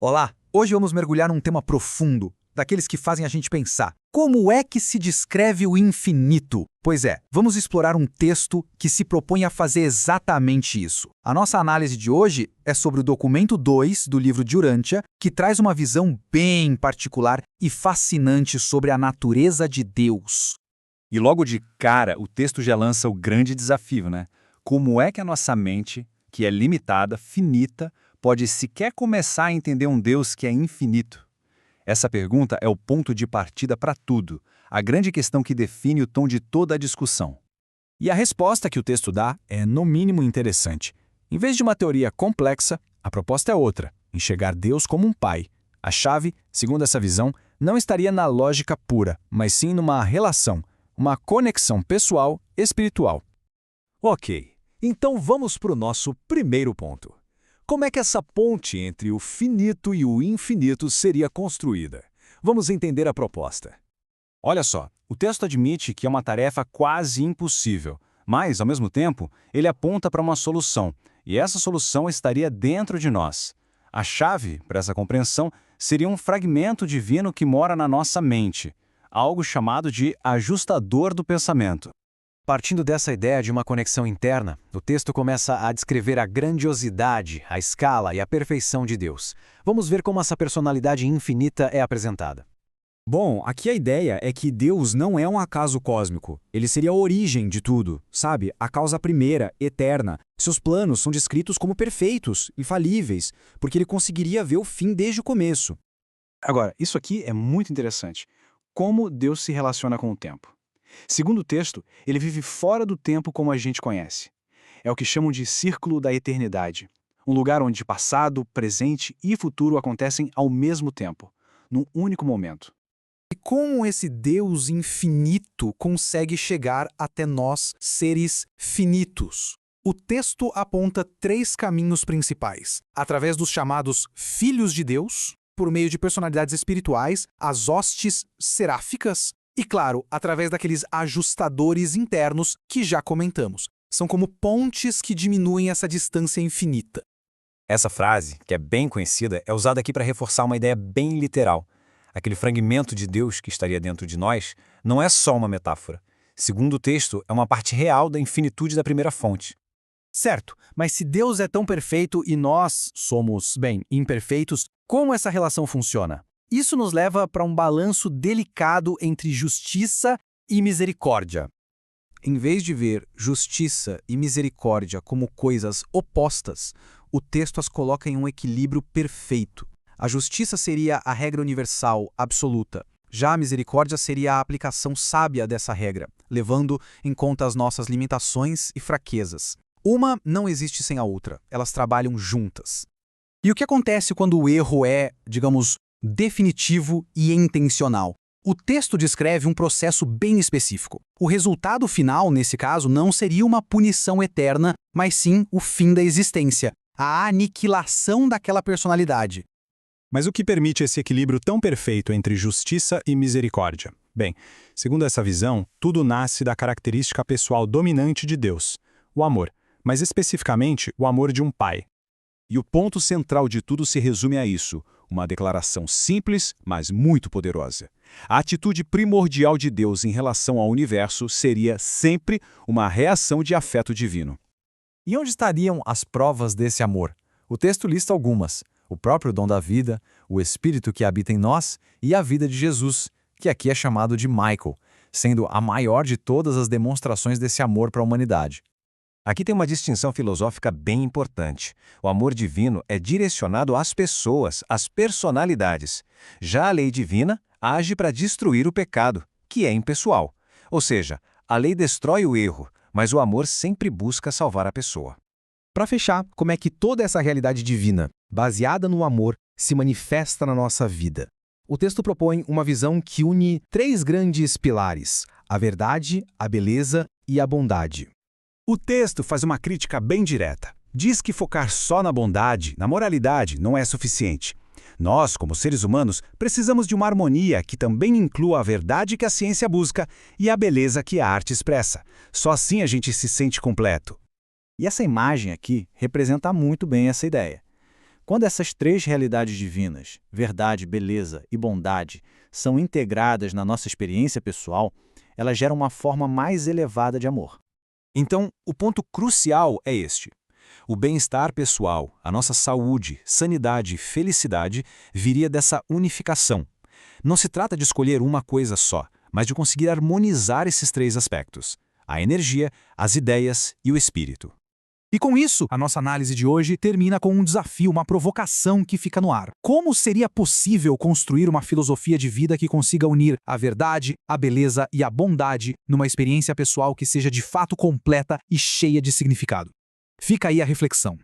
Olá! Hoje vamos mergulhar num tema profundo, daqueles que fazem a gente pensar. Como é que se descreve o infinito? Pois é, vamos explorar um texto que se propõe a fazer exatamente isso. A nossa análise de hoje é sobre o documento 2 do livro de Urântia, que traz uma visão bem particular e fascinante sobre a natureza de Deus. E logo de cara, o texto já lança o grande desafio, né? Como é que a nossa mente, que é limitada, finita, pode sequer começar a entender um Deus que é infinito? Essa pergunta é o ponto de partida para tudo, a grande questão que define o tom de toda a discussão. E a resposta que o texto dá é, no mínimo, interessante. Em vez de uma teoria complexa, a proposta é outra: enxergar Deus como um pai. A chave, segundo essa visão, não estaria na lógica pura, mas sim numa relação, uma conexão pessoal, espiritual. Ok, então vamos para o nosso primeiro ponto. Como é que essa ponte entre o finito e o infinito seria construída? Vamos entender a proposta. Olha só, o texto admite que é uma tarefa quase impossível, mas, ao mesmo tempo, ele aponta para uma solução, e essa solução estaria dentro de nós. A chave para essa compreensão seria um fragmento divino que mora na nossa mente, algo chamado de ajustador do pensamento. Partindo dessa ideia de uma conexão interna, o texto começa a descrever a grandiosidade, a escala e a perfeição de Deus. Vamos ver como essa personalidade infinita é apresentada. Bom, aqui a ideia é que Deus não é um acaso cósmico. Ele seria a origem de tudo, sabe? A causa primeira, eterna. Seus planos são descritos como perfeitos, infalíveis, porque ele conseguiria ver o fim desde o começo. Agora, isso aqui é muito interessante. Como Deus se relaciona com o tempo. Segundo o texto, ele vive fora do tempo como a gente conhece. É o que chamam de círculo da eternidade. Um lugar onde passado, presente e futuro acontecem ao mesmo tempo, num único momento. E como esse Deus infinito consegue chegar até nós, seres finitos? O texto aponta 3 caminhos principais. Através dos chamados filhos de Deus, por meio de personalidades espirituais, as hostes seráficas, e, claro, através daqueles ajustadores internos que já comentamos. São como pontes que diminuem essa distância infinita. Essa frase, que é bem conhecida, é usada aqui para reforçar uma ideia bem literal. Aquele fragmento de Deus que estaria dentro de nós não é só uma metáfora. Segundo o texto, é uma parte real da infinitude da primeira fonte. Certo, mas se Deus é tão perfeito e nós somos, imperfeitos, como essa relação funciona? Isso nos leva para um balanço delicado entre justiça e misericórdia. Em vez de ver justiça e misericórdia como coisas opostas, o texto as coloca em um equilíbrio perfeito. A justiça seria a regra universal, absoluta. Já a misericórdia seria a aplicação sábia dessa regra, levando em conta as nossas limitações e fraquezas. Uma não existe sem a outra, elas trabalham juntas. E o que acontece quando o erro é, digamos, definitivo e intencional? O texto descreve um processo bem específico. O resultado final, nesse caso, não seria uma punição eterna, mas sim o fim da existência, a aniquilação daquela personalidade. Mas o que permite esse equilíbrio tão perfeito entre justiça e misericórdia? Bem, segundo essa visão, tudo nasce da característica pessoal dominante de Deus, o amor, mas especificamente o amor de um pai. E o ponto central de tudo se resume a isso, uma declaração simples, mas muito poderosa. A atitude primordial de Deus em relação ao universo seria sempre uma reação de afeto divino. E onde estariam as provas desse amor? O texto lista algumas: o próprio dom da vida, o Espírito que habita em nós e a vida de Jesus, que aqui é chamado de Michael, sendo a maior de todas as demonstrações desse amor para a humanidade. Aqui tem uma distinção filosófica bem importante. O amor divino é direcionado às pessoas, às personalidades. Já a lei divina age para destruir o pecado, que é impessoal. Ou seja, a lei destrói o erro, mas o amor sempre busca salvar a pessoa. Para fechar, como é que toda essa realidade divina, baseada no amor, se manifesta na nossa vida? O texto propõe uma visão que une 3 grandes pilares: a verdade, a beleza e a bondade. O texto faz uma crítica bem direta. Diz que focar só na bondade, na moralidade, não é suficiente. Nós, como seres humanos, precisamos de uma harmonia que também inclua a verdade que a ciência busca e a beleza que a arte expressa. Só assim a gente se sente completo. E essa imagem aqui representa muito bem essa ideia. Quando essas três realidades divinas, verdade, beleza e bondade, são integradas na nossa experiência pessoal, elas geram uma forma mais elevada de amor. Então, o ponto crucial é este. O bem-estar pessoal, a nossa saúde, sanidade e felicidade viria dessa unificação. Não se trata de escolher uma coisa só, mas de conseguir harmonizar esses três aspectos: a energia, as ideias e o espírito. E com isso, a nossa análise de hoje termina com um desafio, uma provocação que fica no ar. Como seria possível construir uma filosofia de vida que consiga unir a verdade, a beleza e a bondade numa experiência pessoal que seja de fato completa e cheia de significado? Fica aí a reflexão.